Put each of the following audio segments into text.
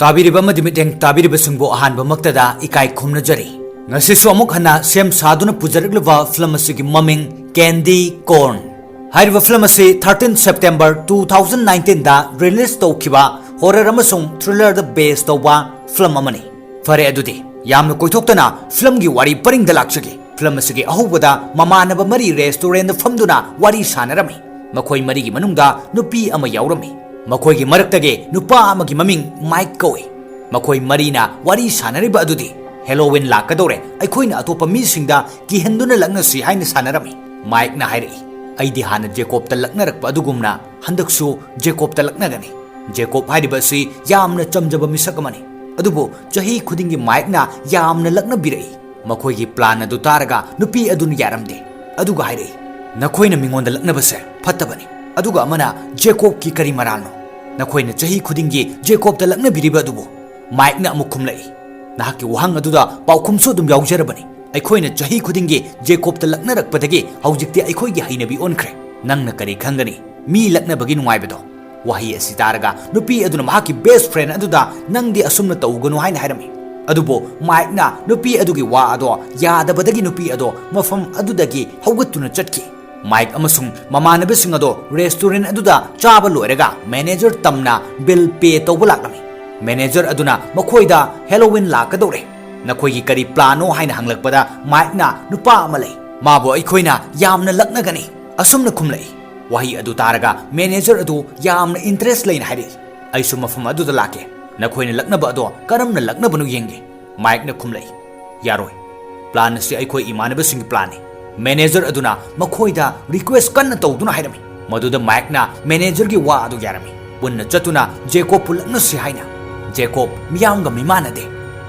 ꯇꯥꯕꯤꯔꯤꯕ ꯑꯃꯗꯤ ꯃꯤꯠꯌꯦꯡ ꯇꯥꯕꯤꯔꯤꯕꯁꯤꯡꯕꯨ ꯑꯍꯥꯟꯕꯃꯛꯇꯗ ꯏꯀꯥꯏ ꯈꯨꯝꯅꯖꯔꯤ ꯉꯁꯤꯁꯨ ꯑꯃꯨꯛ ꯍꯟꯅ ꯁꯦꯝ ꯁꯥꯗꯨꯅ ꯄꯨꯖꯔꯛꯂꯤꯕ ꯐꯤꯂꯝ ꯑꯁꯤꯒꯤ ꯃꯃꯤꯡ ꯀꯦꯟꯗꯤ ꯀꯣꯔꯟ ꯍꯥꯏꯔꯤꯕ ꯐꯤꯂꯝ ꯑꯁꯤ 13 ꯁꯦꯞꯇꯦꯝꯕꯔ 2019ꯗ ꯔꯤꯂꯤꯖ ꯇꯧꯈꯤꯕ ꯍꯣꯔꯔ ꯑꯃꯁꯨꯡ ꯊ꯭ꯔꯤꯂꯔꯗ ꯕꯦꯁ ꯇꯧꯕ ꯐꯤꯂꯝ ꯑꯃꯅꯤ ꯐꯔꯦ ꯑꯗꯨꯗꯤ ꯌꯥꯝꯅ ꯀꯣꯏꯊꯣꯛꯇꯅ ꯐꯤꯂꯝꯒꯤ ꯋꯥꯔꯤ ꯄꯔꯤꯡꯗ ꯂꯥꯛꯆꯒꯦ ꯐꯤꯂꯝ ꯑꯁꯤꯒꯤ ꯑꯍꯧꯕꯗ ꯃꯃꯥꯟꯅꯕ ꯃꯔꯤ ꯔꯦꯁꯇꯨꯔꯦꯟꯗ ꯐꯝꯗꯨꯅ ꯋꯥꯔꯤ ꯁꯥꯟꯅꯔꯝꯃꯤ ꯃꯈꯣꯏ ꯃꯔꯤꯒꯤ ꯃꯅꯨꯡꯗ ꯅꯨꯄꯤ ꯑꯃ ꯌꯥꯎꯔꯝꯃꯤ ꯃꯈꯣꯏꯒꯤ ꯃꯔꯛꯇꯒꯤ ꯅꯨꯄꯥ ꯑꯃꯒꯤ ꯃꯃꯤꯡ ꯃꯥꯏꯛ ꯀꯧꯏ ꯃꯈꯣꯏ ꯃꯔꯤꯅ ꯋꯥꯔꯤ ꯁꯥꯟꯅꯔꯤꯕ ꯑꯗꯨꯗꯤ ꯍꯦꯂꯣꯋꯤꯟ ꯂꯥꯛꯀꯗꯧꯔꯦ ꯑꯩꯈꯣꯏꯅ ꯑꯇꯣꯞꯄ ꯃꯤꯁꯤꯡꯗ ꯀꯤꯍꯟꯗꯨꯅ ꯂꯛꯅꯁꯤ ꯍꯥꯏꯅ ꯁꯥꯟꯅꯔꯝꯃꯤ ꯃꯥꯏꯛꯅ ꯍꯥꯏꯔꯛꯏ ꯑꯩꯗꯤ ꯍꯥꯟꯅ ꯖꯦꯀꯣꯕꯇ ꯂꯛꯅꯔꯛꯄ ꯑꯗꯨꯒꯨꯝꯅ ꯍꯟꯗꯛꯁꯨ ꯖꯦꯀꯣꯕꯇ ꯂꯛꯅꯒꯅꯤ ꯖꯦꯀꯣꯕ ꯍꯥꯏꯔꯤꯕ ꯑꯁꯤ ꯌꯥꯝꯅ ꯆꯝꯖꯕ ꯃꯤꯁꯛ ꯑꯃꯅꯤ ꯑꯗꯨꯕꯨ ꯆꯍꯤ ꯈꯨꯗꯤꯡꯒꯤ ꯃꯥꯏꯛꯅ ꯌꯥꯝꯅ ꯂꯛꯅꯕꯤꯔꯛꯏ ꯃꯈꯣꯏꯒꯤ ꯄ꯭ꯂꯥꯟ ꯑꯗꯨ ꯇꯥꯔꯒ ꯅꯨꯄꯤ ꯑꯗꯨꯅ ꯌꯥꯔꯝꯗꯦ ꯑꯗꯨꯒ ꯍꯥꯏꯔꯛꯏ ꯅꯈꯣꯏꯅ ꯃꯤꯉꯣꯟꯗ ꯂꯛꯅꯕꯁꯦ ꯐꯠꯇꯕꯅꯤ ꯑꯗꯨꯒ ꯑꯃꯅ ꯖꯦꯀꯣꯕꯀꯤ ꯀꯔꯤ ꯃꯔꯥꯜꯅꯣ ꯅꯈꯣꯏꯅ ꯆꯍꯤ ꯈꯨꯗꯤꯡꯒꯤ ꯖꯦꯀꯣꯕꯇ ꯂꯛꯅꯕꯤꯔꯤꯕ ꯑꯗꯨꯕꯨ ꯃꯥꯏꯛꯅ ꯑꯃꯨꯛ ꯈꯨꯝꯂꯛꯏ ꯅꯍꯥꯛꯀꯤ ꯋꯥꯍꯪ ꯑꯗꯨꯗ ꯄꯥꯎꯈꯨꯝꯁꯨ ꯑꯗꯨꯝ ꯌꯥꯎꯖꯔꯕꯅꯤ ꯑꯩꯈꯣꯏꯅ ꯆꯍꯤ ꯈꯨꯗꯤꯡꯒꯤ ꯖꯦꯀꯣꯕꯇ ꯂꯛꯅꯔꯛꯄꯗꯒꯤ ꯍꯧꯖꯤꯛꯇꯤ ꯑꯩꯈꯣꯏꯒꯤ ꯍꯩꯅꯕꯤ ꯑꯣꯟꯈ꯭ꯔꯦ ꯅꯪꯅ ꯀꯔꯤ ꯈꯪꯒꯅꯤ ꯃꯤ ꯂꯛꯅꯕꯒꯤ ꯅꯨꯡꯉꯥꯏꯕꯗꯣ ꯋꯥꯍꯩ ꯑꯁꯤ ꯇꯥꯔꯒ ꯅꯨꯄꯤ ꯑꯗꯨꯅ ꯃꯍꯥꯛꯀꯤ ꯕꯦꯁ ꯐ꯭ꯔꯦꯟ ꯑꯗꯨꯗ ꯅꯪꯗꯤ ꯑꯁꯨꯝꯅ ꯇꯧꯒꯅꯨ ꯍꯥꯏꯅ ꯍꯥꯏꯔꯝꯃꯤ ꯑꯗꯨꯕꯨ ꯃꯥꯏꯛꯅ ꯅꯨꯄꯤ ꯑꯗꯨꯒꯤ ꯋꯥ ꯑꯗꯣ ꯌꯥꯗꯕꯗꯒꯤ ꯅꯨꯄꯤ ꯑꯗꯣ ꯃꯐꯝ ꯑꯗꯨꯗꯒꯤ ꯍꯧꯒꯠꯇꯨꯅ ꯆꯠꯈꯤ ꯃꯥꯏꯛ ꯑꯃꯁꯨꯡ ꯃꯃꯥꯟꯅꯕꯁꯤꯡ ꯑꯗꯣ ꯔꯦꯁꯇꯨꯔꯦꯟ ꯑꯗꯨꯗ ꯆꯥꯕ ꯂꯣꯏꯔꯒ ꯃꯦꯅꯦꯖꯔ ꯇꯝꯅ ꯕꯤꯜ ꯄꯦ ꯇꯧꯕ ꯂꯥꯛꯂꯝꯃꯤ ꯃꯦꯅꯦꯖꯔ ꯑꯗꯨꯅ ꯃꯈꯣꯏꯗ ꯍꯦꯂꯣꯋꯤꯟ ꯂꯥꯛꯀꯗꯧꯔꯦ ꯅꯈꯣꯏꯒꯤ ꯀꯔꯤ ꯄ꯭ꯂꯥꯟꯅꯣ ꯍꯥꯏꯅ ꯍꯪꯂꯛꯄꯗ ꯃꯥꯏꯛꯅ ꯅꯨꯄꯥ ꯑꯃ ꯂꯩ ꯃꯥꯕꯨ ꯑꯩꯈꯣꯏꯅ ꯌꯥꯝꯅ ꯂꯛꯅꯒꯅꯤ ꯑꯁꯨꯝꯅ ꯈꯨꯝꯂꯛꯏ ꯋꯥꯍꯩ ꯑꯗꯨ ꯇꯥꯔꯒ ꯃꯦꯅꯦꯖꯔ ꯑꯗꯨ ꯌꯥꯝꯅ ꯏꯟꯇꯔꯦꯁ ꯂꯩꯅ ꯍꯥꯏꯔꯛꯏ ꯑꯩꯁꯨ ꯃꯐꯝ ꯑꯗꯨꯗ ꯂꯥꯛꯀꯦ ꯅꯈꯣꯏꯅ ꯂꯛꯅꯕ ꯑꯗꯣ ꯀꯔꯝꯅ ꯂꯛꯅꯕꯅꯣ ꯌꯦꯡꯒꯦ ꯃꯥꯏꯛꯅ ꯈꯨꯝꯂꯛꯏ ꯌꯥꯔꯣꯏ ꯄ꯭ꯂꯥꯟ ꯑꯁꯤ ꯑꯩꯈꯣꯏ ꯏꯃꯥꯟꯅꯕꯁꯤꯡꯒꯤ ꯄ꯭ꯂꯥꯟꯅꯤ ꯃꯦꯅꯦꯖꯔ ꯑꯗꯨꯅ ꯃꯈꯣꯏꯗ ꯔꯤꯀ꯭ꯋꯦꯁ ꯀꯟꯅ ꯇꯧꯗꯨꯅ ꯍꯥꯏꯔꯝꯃꯤ ꯃꯗꯨꯗ ꯃꯥꯏꯛꯅ ꯃꯦꯅꯦꯖꯔꯒꯤ ꯋꯥ ꯑꯗꯨ ꯌꯥꯔꯝꯃꯤ ꯄꯨꯟꯅ ꯆꯠꯇꯨꯅ ꯖꯦꯀꯣꯕꯄꯨ ꯂꯛꯅꯁꯤ ꯍꯥꯏꯅ ꯖꯦꯀꯣꯕ ꯃꯤꯌꯥꯝꯒ ꯃꯤꯃꯥꯟꯅꯗꯦ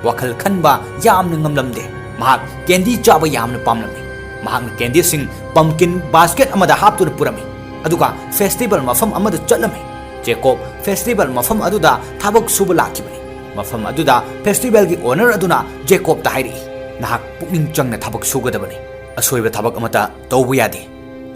ꯋꯥꯈꯜ ꯈꯟꯕ ꯌꯥꯝꯅ ꯉꯝꯂꯝꯗꯦ ꯃꯍꯥꯛ ꯀꯦꯟꯗꯤ ꯆꯥꯕ ꯌꯥꯝꯅ ꯄꯥꯝꯂꯝꯃꯤ ꯃꯍꯥꯛꯅ ꯀꯦꯟꯗꯤꯁꯤꯡ ꯄꯝꯀꯤꯟ ꯕꯥꯁꯀꯦꯠ ꯑꯃꯗ ꯍꯥꯞꯇꯨꯅ ꯄꯨꯔꯝꯃꯤ ꯑꯗꯨꯒ ꯐꯦꯁꯇꯤꯚꯦꯜ ꯃꯐꯝ ꯑꯃꯗ ꯆꯠꯂꯝꯃꯤ ꯖꯦꯀꯣꯕ ꯐꯦꯁꯇꯤꯚꯦꯜ ꯃꯐꯝ ꯑꯗꯨꯗ ꯊꯕꯛ ꯁꯨꯕ ꯂꯥꯛꯈꯤꯕꯅꯤ ꯃꯐꯝ ꯑꯗꯨꯗ ꯐꯦꯁꯇꯤꯚꯦꯜꯒꯤ ꯑꯣꯅꯔ ꯑꯗꯨꯅ ꯖꯦꯀꯣꯕꯇ ꯍꯥꯏꯔꯛꯏ ꯅꯍꯥꯛ ꯄꯨꯛꯅꯤꯡ ꯆꯪꯅ ꯊꯕꯛ ꯁꯨꯒꯗꯕꯅꯤ ꯑꯁꯣꯏꯕ ꯊꯕꯛ ꯑꯃꯠꯇ ꯇꯧꯕ ꯌꯥꯗꯦ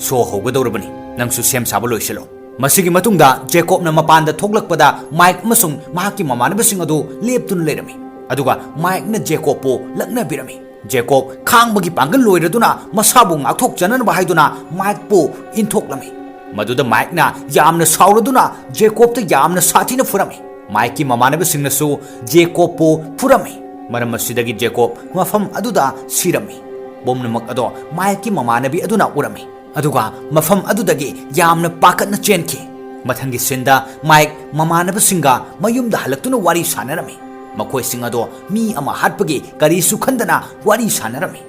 ꯁꯣ ꯍꯧꯒꯗꯧꯔꯕꯅꯤ ꯅꯪꯁꯨ ꯁꯦꯝ ꯁꯥꯕ ꯂꯣꯏꯁꯤꯜꯂꯣ ꯃꯁꯤꯒꯤ ꯃꯇꯨꯡꯗ ꯖꯦꯀꯣꯕꯅ ꯃꯄꯥꯟꯗ ꯊꯣꯛꯂꯛꯄꯗ ꯃꯥꯏꯛ ꯑꯃꯁꯨꯡ ꯃꯍꯥꯛꯀꯤ ꯃꯃꯥꯟꯅꯕꯁꯤꯡ ꯑꯗꯨ ꯂꯦꯞꯇꯨꯅ ꯂꯩꯔꯝꯃꯤ ꯑꯗꯨꯒ ꯃꯥꯏꯛꯅ ꯖꯦꯀꯣꯕꯄꯨ ꯂꯛꯅꯕꯤꯔꯝꯃꯤ ꯖꯦꯀꯣꯕ ꯈꯥꯡꯕꯒꯤ ꯄꯥꯡꯒꯜ ꯂꯣꯏꯔꯗꯨꯅ ꯃꯁꯥꯕꯨ ꯉꯥꯛꯊꯣꯛꯆꯅꯅꯕ ꯍꯥꯏꯗꯨꯅ ꯃꯥꯏꯛꯄꯨ ꯏꯟꯊꯣꯛꯂꯝꯃꯤ ꯃꯗꯨꯗ ꯃꯥꯏꯛꯅ ꯌꯥꯝꯅ ꯁꯥꯎꯔꯗꯨꯅ ꯖꯦꯀꯣꯕꯇ ꯌꯥꯝꯅ ꯁꯥꯊꯤꯅ ꯐꯨꯔꯝꯃꯤ ꯃꯥꯏꯛꯀꯤ ꯃꯃꯥꯟꯅꯕꯁꯤꯡꯅꯁꯨ ꯖꯦꯀꯣꯕꯄꯨ ꯐꯨꯔꯝꯃꯤ ꯃꯔꯝ ꯑꯁꯤꯗꯒꯤ ꯖꯦꯀꯣꯕ ꯃꯐꯝ ꯑꯗꯨꯗ ꯁꯤꯔꯝꯃꯤ ꯄꯨꯝꯅꯃꯛ ꯑꯗꯣ ꯃꯥꯏꯛꯀꯤ ꯃꯃꯥꯟꯅꯕꯤ ꯑꯗꯨꯅ ꯎꯔꯝꯃꯤ ꯑꯗꯨꯒ ꯃꯐꯝ ꯑꯗꯨꯗꯒꯤ ꯌꯥꯝꯅ ꯄꯥꯈꯠꯅ ꯆꯦꯟꯈꯤ ꯃꯊꯪꯒꯤ ꯁꯤꯟꯗ ꯃꯥꯏꯛ ꯃꯃꯥꯟꯅꯕꯁꯤꯡꯒ ꯃꯌꯨꯝꯗ ꯍꯜꯂꯛꯇꯨꯅ ꯋꯥꯔꯤ ꯁꯥꯟꯅꯔꯝꯃꯤ ꯃꯈꯣꯏꯁꯤꯡ ꯑꯗꯣ ꯃꯤ ꯑꯃ ꯍꯥꯠꯄꯒꯤ ꯀꯔꯤꯁꯨ ꯈꯟꯗꯅ ꯋꯥꯔꯤ ꯁꯥꯟꯅꯔꯝꯃꯤ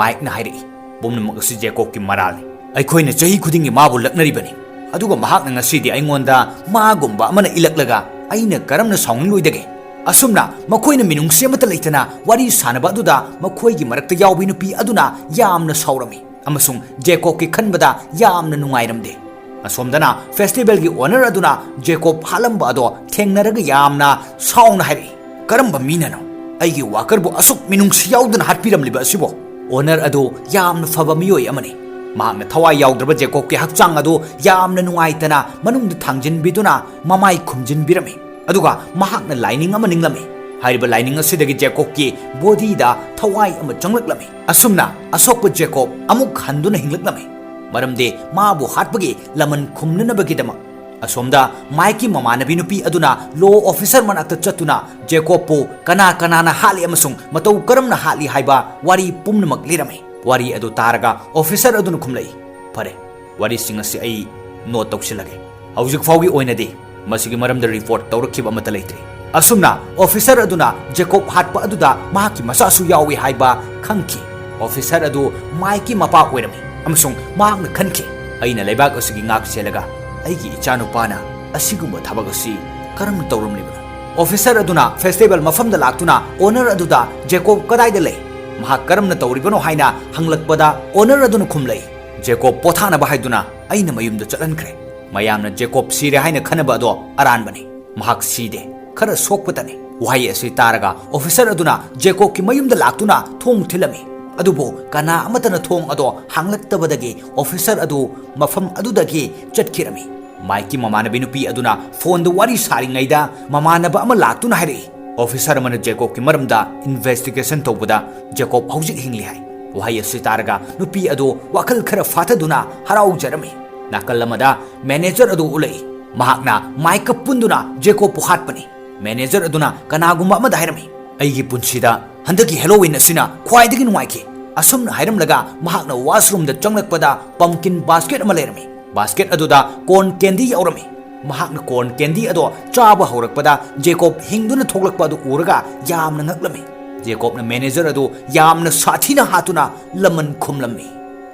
ꯃꯥꯏꯛꯅ ꯍꯥꯏꯔꯛꯏ ꯄꯨꯝꯅꯃꯛ ꯑꯁꯤ ꯖꯦꯀꯣꯕꯀꯤ ꯃꯔꯥꯜꯅꯤ ꯑꯩꯈꯣꯏꯅ ꯆꯍꯤ ꯈꯨꯗꯤꯡꯒꯤ ꯃꯥꯕꯨ ꯂꯛꯅꯔꯤꯕꯅꯤ ꯑꯗꯨꯒ ꯃꯍꯥꯛꯅ ꯉꯁꯤꯗꯤ ꯑꯩꯉꯣꯟꯗ ꯃꯥꯒꯨꯝꯕ ꯑꯃꯅ ꯏꯜꯂꯛꯂꯒ ꯑꯩꯅ ꯀꯔꯝꯅ ꯁꯥꯎꯅꯤꯡꯂꯣꯏꯗꯒꯦ ꯑꯁꯨꯝꯅ ꯃꯈꯣꯏꯅ ꯃꯤꯅꯨꯡꯁꯤ ꯑꯃꯠꯇ ꯂꯩꯇꯅ ꯋꯥꯔꯤ ꯁꯥꯟꯅꯕ ꯑꯗꯨꯗ ꯃꯈꯣꯏꯒꯤ ꯃꯔꯛꯇ ꯌꯥꯎꯕꯤ ꯅꯨꯄꯤ ꯑꯗꯨꯅ ꯌꯥꯝꯅ ꯁꯥꯎꯔꯝꯃꯤ ꯑꯃꯁꯨꯡ ꯖꯦꯀꯣꯕꯀꯤ ꯈꯟꯕꯗ ꯌꯥꯝꯅ ꯅꯨꯡꯉꯥꯏꯔꯝꯗꯦ ꯑꯁꯣꯝꯗꯅ ꯐꯦꯁꯇꯤꯚꯦꯜꯒꯤ ꯑꯣꯅꯔ ꯑꯗꯨꯅ ꯖꯦꯀꯣꯕ ꯍꯥꯠꯂꯝꯕ ꯑꯗꯣ ꯊꯦꯡꯅꯔꯒ ꯌꯥꯝꯅ ꯁꯥꯎꯅ ꯍꯥꯏꯔꯛꯏ ꯀꯔꯝꯕ ꯃꯤꯅꯅꯣ ꯑꯩꯒꯤ ꯋꯥꯀꯔꯕꯨ ꯑꯁꯨꯛ ꯃꯤꯅꯨꯡꯁꯤ ꯌꯥꯎꯗꯅ ꯍꯥꯠꯄꯤꯔꯝꯂꯤꯕ ꯑꯁꯤꯕꯣ ꯑꯣꯅꯔ ꯑꯗꯨ ꯌꯥꯝꯅ ꯐꯕ ꯃꯤꯑꯣꯏ ꯑꯃꯅꯤ ꯃꯍꯥꯛꯅ ꯊꯋꯥꯏ ꯌꯥꯎꯗ꯭ꯔꯕ ꯖꯦꯀꯣꯕꯀꯤ ꯍꯛꯆꯥꯡ ꯑꯗꯨ ꯌꯥꯝꯅ ꯅꯨꯡꯉꯥꯏꯇꯅ ꯃꯅꯨꯡꯗ ꯊꯥꯡꯖꯤꯟꯕꯤꯗꯨꯅ ꯃꯃꯥꯏ ꯈꯨꯝꯖꯤꯟꯕꯤꯔꯝꯃꯤ ꯑꯗꯨꯒ ꯃꯍꯥꯛꯅ ꯂꯥꯏꯅꯤꯡ ꯑꯃ ꯅꯤꯡꯂꯝꯃꯤ ꯍꯥꯏꯔꯤꯕ ꯂꯥꯏꯅꯤꯡ ꯑꯁꯤꯗꯒꯤ ꯖꯦꯀꯣꯕꯀꯤ ꯕꯣꯗꯤꯗ ꯊꯋꯥꯏ ꯑꯃ ꯆꯪꯂꯛꯂꯝꯃꯤ ꯑꯁꯨꯝꯅ ꯑꯁꯣꯛꯄ ꯖꯦꯀꯣꯕ ꯑꯃꯨꯛ ꯍꯟꯗꯨꯅ ꯍꯤꯡꯂꯛꯂꯝꯃꯤ ꯃꯔꯝꯗꯤ ꯃꯥꯕꯨ ꯍꯥꯠꯄꯒꯤ ꯂꯃꯟ ꯈꯨꯝꯅꯅꯕꯒꯤꯗꯃꯛ ꯑꯁꯣꯝꯗ ꯃꯥꯏꯛꯀꯤ ꯃꯃꯥꯟꯅꯕꯤ ꯅꯨꯄꯤ ꯑꯗꯨꯅ ꯂꯣ ꯑꯣꯐꯤꯁꯔ ꯃꯅꯥꯛꯇ ꯆꯠꯇꯨꯅ ꯖꯦꯀꯣꯕꯄꯨ ꯀꯅꯥꯅ ꯍꯥꯠꯂꯤ ꯑꯃꯁꯨꯡ ꯃꯇꯧ ꯀꯔꯝꯅ ꯍꯥꯠꯂꯤ ꯍꯥꯏꯕ ꯋꯥꯔꯤ ꯄꯨꯝꯅꯃꯛ ꯂꯤꯔꯝꯃꯤ ꯋꯥꯔꯤ ꯑꯗꯨ ꯇꯥꯔꯒ ꯑꯣꯐꯤꯁꯔ ꯑꯗꯨꯅ ꯈꯨꯝꯂꯛꯏ ꯐꯔꯦ ꯋꯥꯔꯤꯁꯤꯡ ꯑꯁꯤ ꯑꯩ ꯅꯣꯠ ꯇꯧꯁꯤꯜꯂꯒꯦ ꯍꯧꯖꯤꯛ ꯐꯥꯎꯒꯤ ꯑꯣꯏꯅꯗꯤ ꯃꯁꯤꯒꯤ ꯃꯔꯝꯗ ꯔꯤꯄꯣꯔꯠ ꯇꯧꯔꯛꯈꯤꯕ ꯑꯃꯠꯇ ꯂꯩꯇ꯭ꯔꯤ ꯑꯁꯨꯝꯅ ꯑꯣꯐꯤꯁꯔ ꯑꯗꯨꯅ ꯖꯦꯀꯣꯕ ꯍꯥꯠꯄ ꯑꯗꯨꯗ ꯃꯍꯥꯛꯀꯤ ꯃꯆꯥꯁꯨ ꯌꯥꯎꯏ ꯍꯥꯏꯕ ꯈꯪꯈꯤ ꯑꯣꯐꯤꯁꯔ ꯑꯗꯨ ꯃꯥꯏꯛꯀꯤ ꯃꯄꯥ ꯑꯣꯏꯔꯝꯃꯤ ꯑꯃꯁꯨꯡ ꯃꯍꯥꯛꯅ ꯈꯟꯈꯤ ꯑꯩꯅ ꯂꯩꯕꯥꯛ ꯑꯁꯤꯒꯤ ꯉꯥꯛ ꯁꯦꯜꯂꯒ ꯑꯩꯒꯤ ꯏꯆꯥꯅꯨꯄꯥꯅ ꯑꯁꯤꯒꯨꯝꯕ ꯊꯕꯛ ꯑꯁꯤ ꯀꯔꯝꯅ ꯇꯧꯔꯝꯂꯤꯕꯅꯣ ꯑꯣꯐꯤꯁꯔ ꯑꯗꯨꯅ ꯐꯦꯁꯇꯤꯚꯦꯜ ꯃꯐꯝꯗ ꯂꯥꯛꯇꯨꯅ ꯑꯣꯅꯔ ꯑꯗꯨꯗ ꯖꯦꯀꯣꯕ ꯀꯗꯥꯏꯗ ꯂꯩ ꯃꯍꯥꯛ ꯀꯔꯝꯅ ꯇꯧꯔꯤꯕꯅꯣ ꯍꯥꯏꯅ ꯍꯪꯂꯛꯄꯗ ꯑꯣꯅꯔ ꯑꯗꯨꯅ ꯈꯨꯝꯂꯛꯏ ꯖꯦꯀꯣꯕ ꯄꯣꯊꯥꯅꯕ ꯍꯥꯏꯗꯨꯅ ꯑꯩꯅ ꯃꯌꯨꯝꯗ ꯆꯠꯍꯟꯈ꯭ꯔꯦ ꯃꯌꯥꯝꯅ ꯖꯦꯀꯣꯕ ꯁꯤꯔꯦ ꯍꯥꯏꯅ ꯈꯟꯅꯕ ꯑꯗꯣ ꯑꯔꯥꯟꯕꯅꯤ ꯃꯍꯥꯛ ꯁꯤꯗꯦ ꯈꯔ ꯁꯣꯛꯄꯇꯅꯤ ꯋꯥꯍꯩ ꯑꯁꯤ ꯇꯥꯔꯒ ꯑꯣꯐꯤꯁꯔ ꯑꯗꯨꯅ ꯖꯦꯀꯣꯕꯀꯤ ꯃꯌꯨꯝꯗ ꯂꯥꯛꯇꯨꯅ ꯊꯣꯡ ꯊꯤꯜꯂꯝꯃꯤ ꯑꯗꯨꯕꯨ ꯀꯅꯥ ꯑꯃꯠꯇꯅ ꯊꯣꯡ ꯑꯗꯣ ꯍꯥꯡꯂꯛꯇꯕꯗꯒꯤ ꯑꯣꯐꯤꯁꯔ ꯑꯗꯨ ꯃꯐꯝ ꯑꯗꯨꯗꯒꯤ ꯆꯠꯈꯤꯔꯝꯃꯤ Maiki mamanabi nupi aduna phone da wari saringayda mamanaba ama laktuna hairi officer amana Jacob ki maramda investigation tawbada Jacob hawjik hingli hai wahai asi taraga nupi adu wakal khara fataduna harau jarami nakal lamada manager adu ulai mahakna maika punduna Jacob pu hatpani manager aduna kanagumba ama dairami aigi punsida handaki Halloween asina khwaidagi nuwaiki asumna hairamlaga mahakna washroom da changlakpada pumpkin basket ama lerami basket aduda corn candy yaurami mahakna corn candy ado chaba haurakpada Jacob hingduna thoklakpa adu uraga yamna ngaklami Jacob na manager adu yamna sathina hatuna laman khumlami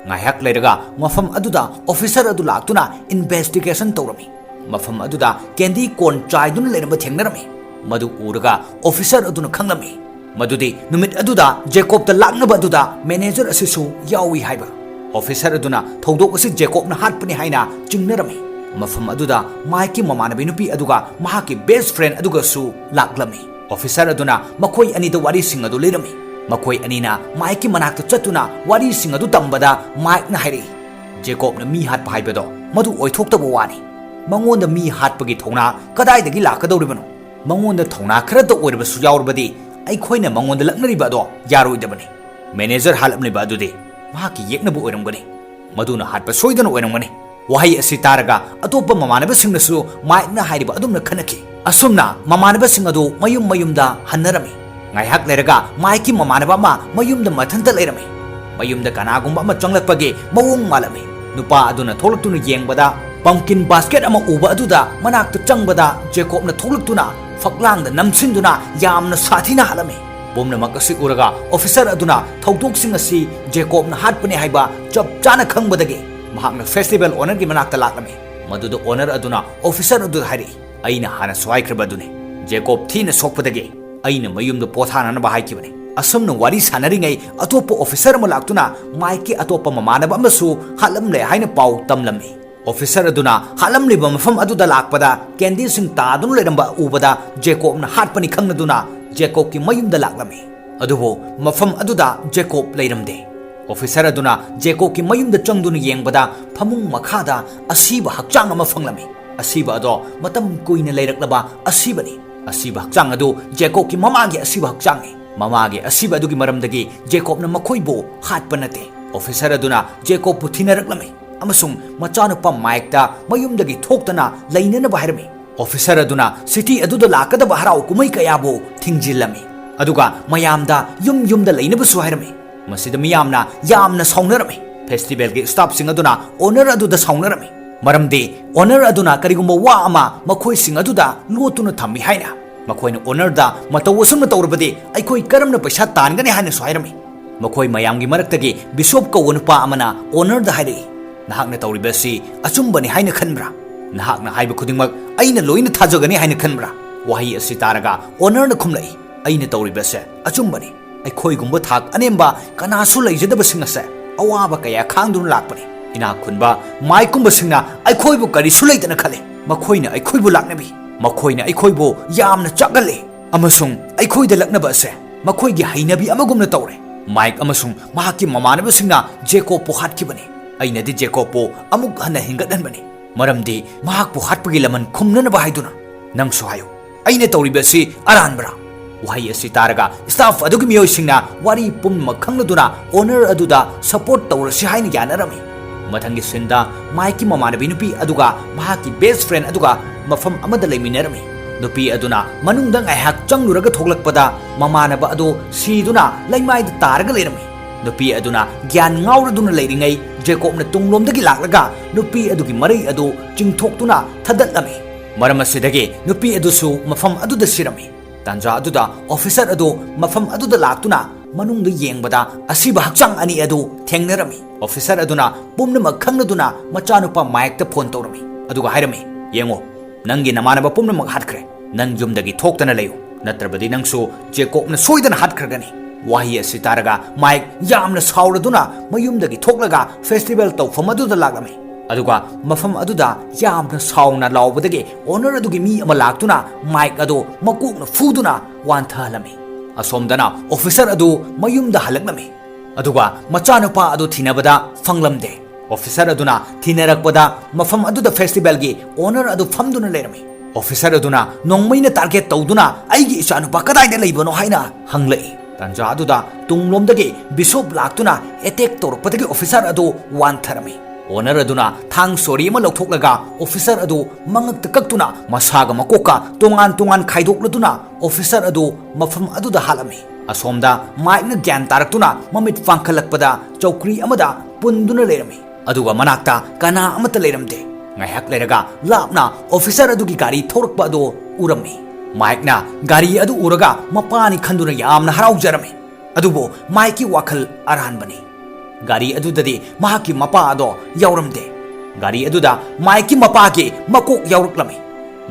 ngayak leiraga mafam aduda officer adu laktuna investigation tawrami mafam aduda candy corn chaiduna leramba thengnarami madu uraga officer aduna khanglami madudi numit aduda Jacob ta laknaba aduda manager asisu yawi haiba officer aduna thodok asi Jacob na hatpani haina chingnarami mafam aduda maiki mamanabi nupi aduga mahaki best friend aduga su laklami officer aduna makoi ani da wari sing adu lerami makoi ani na maiki manakta chatuna wari sing adu tambada maik na hairi Jacob na mi hatpa haibado madu oithokta wani mangonda mi hatpagi thona kadai dagi lakadoribano mangonda thona kharada oirbasu yaurabadi ꯑꯩꯈꯣꯏꯅ ꯃꯉꯣꯟꯗ ꯂꯛꯅꯔꯤꯕ ꯑꯗꯣ ꯌꯥꯔꯣꯏꯗꯕꯅꯤ manager ꯍꯥꯠꯂꯝꯂꯤꯕ ꯑꯗꯨꯗꯤ ꯃꯍꯥꯛꯀꯤ ꯌꯦꯛꯅꯕ ꯑꯣꯏꯔꯝꯒꯅꯤ ꯃꯗꯨꯅ ꯍꯥꯠꯄ ꯁꯣꯏꯗꯅ ꯑꯣꯏꯔꯝꯒꯅꯤ ꯋꯥꯍꯩ ꯑꯁꯤ ꯇꯥꯔꯒ ꯑꯇꯣꯞꯄ ꯃꯃꯥꯟꯅꯕꯁꯤꯡꯅꯁꯨ ꯃꯥꯏꯛꯅ ꯍꯥꯏꯔꯤꯕ ꯑꯗꯨꯝꯅ ꯈꯟꯅꯈꯤ ꯑꯁꯨꯝꯅ ꯃꯃꯥꯟꯅꯕꯁꯤꯡ ꯑꯗꯨ ꯃꯌꯨꯝ ꯃꯌꯨꯝꯗ ꯍꯟꯅꯔꯝꯃꯤ ꯉꯥꯏꯍꯥꯛ ꯂꯩꯔꯒ ꯃꯥꯏꯛꯀꯤ ꯃꯃꯥꯟꯅꯕ ꯑꯃ ꯃꯌꯨꯝꯗ ꯃꯊꯟꯇ ꯂꯩꯔꯝꯃꯤ ꯃꯌꯨꯝꯗ ꯀꯅꯥꯒꯨꯝꯕ ꯑꯃ ꯆꯪꯂꯛꯄꯒꯤ ꯃꯑꯣꯡ ꯃꯥꯜꯂꯝꯃꯤ ꯅꯨꯄꯥ ꯑꯗꯨꯅ ꯊꯣꯛꯂꯛꯇꯨꯅ ꯌꯦꯡꯕꯗ ꯄꯝꯀꯤꯟ ꯕꯥꯁꯀꯦꯠ ꯑꯃ ꯎꯕ ꯑꯗꯨꯗ ꯃꯅꯥꯛꯇ ꯆꯪꯕꯗ ꯖꯦꯀꯣꯕꯅ ꯊꯣꯛꯂꯛꯇꯨꯅ ꯐꯛꯂꯥꯡꯗ ꯅꯝꯁꯤꯟꯗꯨꯅ ꯌꯥꯝꯅ ꯁꯥꯊꯤꯅ ꯍꯥꯠꯂꯝꯃꯤ ꯄꯨꯝꯅꯃꯛ ꯑꯁꯤ ꯎꯔꯒ ꯑꯣꯐꯤꯁꯔ ꯑꯗꯨꯅ ꯊꯧꯗꯣꯛꯁꯤꯡ ꯑꯁꯤ ꯖꯦꯀꯣꯕꯅ ꯍꯥꯠꯄꯅꯤ ꯍꯥꯏꯕ ꯆꯞ ꯆꯥꯅ ꯈꯪꯕꯗꯒꯤ ꯃꯍꯥꯛꯅ ꯐꯦꯁꯇꯤꯚꯦꯜ ꯑꯣꯅꯔꯒꯤ ꯃꯅꯥꯛꯇ ꯂꯥꯛꯂꯝꯃꯤ ꯃꯗꯨꯗ ꯑꯣꯅꯔ ꯑꯗꯨꯅ ꯑꯣꯐꯤꯁꯔ ꯑꯗꯨꯗ ꯍꯥꯏꯔꯛꯏ ꯑꯩꯅ ꯍꯥꯟꯅ ꯁ꯭ꯋꯥꯏꯈ꯭ꯔꯕ ꯑꯗꯨꯅꯤ ꯖꯦꯀꯣꯕ ꯊꯤꯅ ꯁꯣꯛꯄꯗꯒꯤ ꯑꯩꯅ ꯃꯌꯨꯝꯗ ꯄꯣꯊꯥꯅꯅꯕ ꯍꯥꯏꯈꯤꯕꯅꯤ ꯑꯁꯨꯝꯅ ꯋꯥꯔꯤ ꯁꯥꯟꯅꯔꯤꯉꯩ ꯑꯇꯣꯞꯄ ꯑꯣꯐꯤꯁꯔ ꯑꯃ ꯂꯥꯛꯇꯨꯅ ꯃꯥꯏꯛꯀꯤ ꯑꯇꯣꯞꯄ ꯃꯃꯥꯟꯅꯕ ꯑꯃꯁꯨ ꯍꯥꯠꯂꯝꯂꯦ ꯍꯥꯏꯅ ꯄꯥꯎ ꯇꯝꯂꯝꯃꯤ ऑफिसर अदुना हालमलिबा मफम अदुदा लाकपदा कैंडी सिंह तादुन लेरंबा उबदा जेकोबना हाटपनी खंगनदुना जेकोब की मयुमदा लाकलमी अदुबो मफम अदुदा जेकोब लेरमदे ऑफिसर अदुना जेकोब की मयुमदा चंगदुना येंगबदा फमुंग मखादा असीबा हक्चांग अमा फंगलमी असीबा अदो मतम कुइना लेरकलबा असीबनी असीबा हक्चांग अदु जेकोब की ममागे असीबा हक्चांगे ममागे असीबा अदुगी मरमदगी जेकोबना मखोइबो हाटपा नते ऑफिसर अदुना जेकोब पुथिनरकलमी अमसुंग मचानुपा माइकता मयुमदगी थोक्तना लैननबा हायरमी ऑफिसर अदुना सिटी अदुदा लाकदबा हराव कुमै कयाबो थिंजिल्लमी अदुगा मयामदा युम युमदा लैनबसु हायरमी मसिदा मियामना यामना साउनरमी फेस्टिवल के स्टाफ सिंग अदुना ओनर अदुदा साउनरमी मरमदे ओनर अदुना करिगुम्बा वा अमा मखोय सिंग अदुदा लोतुना थम्मी हायना मखोयना ओनरदा मतवसुमना तौरबदे अइखोय करमना पैसा तानगने हायना हायरमी मखोय मयामगी मरक्तगी बिशोप कौनुपा अमना ओनरदा हायरई नहाकना तौरिबसी अचुंबनी हायना खनब्रा नहाकना हायबा खुदिंगमक अइना लोइना थाजगनी हायना खनब्रा वहाई असि तारगा ओनरना खुमलई अइना तौरिबसे अचुंबनी अइखोयगुंबा थाक अनेम्बा कनासु लैजदबसिंगसे अवाबा कया खांगदुन लाकपनी इना खुनबा माइकुंबसिंगना अइखोयबु करिसु लैतना खले मखोयना अइखोयबु लाकनबी मखोयना अइखोयबु यामना चागले अमसुंग अइखोयदा लकनबसे मखोयगी हैनबी अमगुमना तौरे माइक अमसुंग महाकी ममानबसिंगना जेकोब पोहाटखिबनी अइनदि जेकोबो अमुक हन्ना हिंगदनबनी मरमदि महाकपु हाटपगी लमन खुमननबा हायदुना नंगसु हायो अइने तौरिबसि अरानब्रा वहाई असि तारगा स्टाफ अदुगी मियोयसिंगना वारी पुमनमक खंगदुना ओनर अदुदा सपोर्ट तौरसि हायना यानरमी मथंगी सिंदा माइकी ममानबी नुपी अदुगा महाकी बेस्ट फ्रेंड अदुगा मफम अमदा लेमिनरमी नुपी अदुना मनुंगदा ngaihak चंगलुरगा थोगलकपदा ममानबा अदु सीदुना लैमाइदा तारगा लेरमी नुपी अदुना ज्ञान ngauraduna leiringai जेकोबना तुंगलोमदगी लाकलगा नुपी अदुगी मरै अदु चिंगथोक्तुना थदलमी मरम असिदगी नुपी अदुसु मफम अदुदा सिरमी तांजा अदुदा ऑफिसर अदु मफम अदुदा लाक्तुना मनुंगदा येंगबदा असिबा हक्चांग अनि अदु थेंगनरमी ऑफिसर अदुना पुमनमक खंगनदुना मचानुपा माइकता फोन तौरमी अदुगा हायरमी येंगो नंगी नमानबा पुमनमक हाटखरे नंग युमदगी थोक्तना लेयु नत्रबदी नंगसु जेकोबना सोयदना हाटखरगनी वही असि तारगा माइक यामना साउरदुना मयुमदगी थोक्लगा फेस्टिवल तौफम अदुदा लाक्लमी अदुगा मफम अदुदा यामना साउना लाउबदगी ओनर अदुगी मी अमा लाक्तुना माइक अदु मकुकना फुदुना वांथालमी असोमदना ऑफिसर अदु मयुमदा हलक्लमी अदुगा मचानुपा अदु थिनबदा फंगलमदे officer aduna thinarakpada mafam aduda festival gi owner adu famduna lerami officer aduna nongmaina target tawduna aigi ichanupa kadaida leibano haina hanglai tanja aduda tunglomdagi bishop laktuna attack torpadagi officer adu wan tharami owner aduna thang sori ma lokthoknaga officer adu mangak takaktuna masaga makoka tongan khaidokladuna officer adu mafam aduda halami asomda maikna gyan taraktuna mamit fangkhalakpada chokri amada punduna lerami aduga manakta kana amata leramde ngahak leraga lapna officer adugi gari thorakpa adu urami maikna gari adu uraga mapani khanduna yamna haraujarami adubo maiki wakhal arhanbani gari adudadi mahaki mapa ado yauramde gari aduda maiki mapa ki makok yauraklami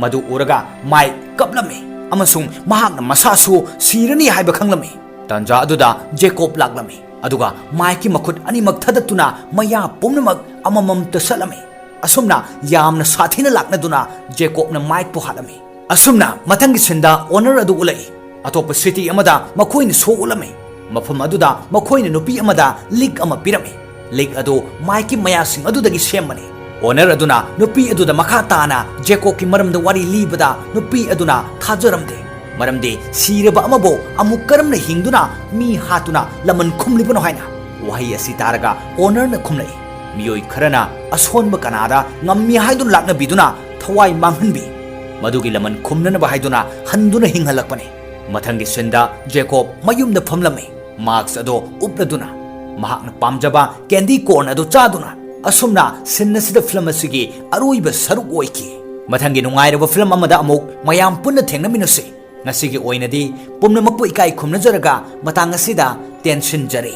madu uraga mai kaplami amasung mahakna masasu sirani haiba khanglami tanja aduda Jacob laklami aduga maiki makut animak thadatuna maya pumnamak amamam tasalami asumna yamna sathina laknaduna Jacob na maik po halami asumna matangi sinda owner adu ulai atopa city amada makoin so ulami mafam aduda makoin nupi amada lig ama pirami lig adu maiki maya sing adudagi semani owner aduna nupi aduda makha tana Jacob ki maramda wari libada nupi aduna thajaramde maramde siraba amabo amuk karamna hingduna mi hatuna laman khumlibano haina wahi asi taraga owner na khumlai miyoi kharana asonba kanada ngammi haidun lakna biduna thawai manghanbi madugi laman khumnana ba haiduna handuna hinghalakpani mathangi senda Jacob mayumda phamlami marks ado upladuna mahakna pamjaba candy corn ado chaduna asumna sinnasida film asigi aroiba saruk oiki mathangi nungairaba film amada amuk mayam punna thengnaminase ngasigi oinadi pumnamakpu ikai khumnajaraga matang asida tension jari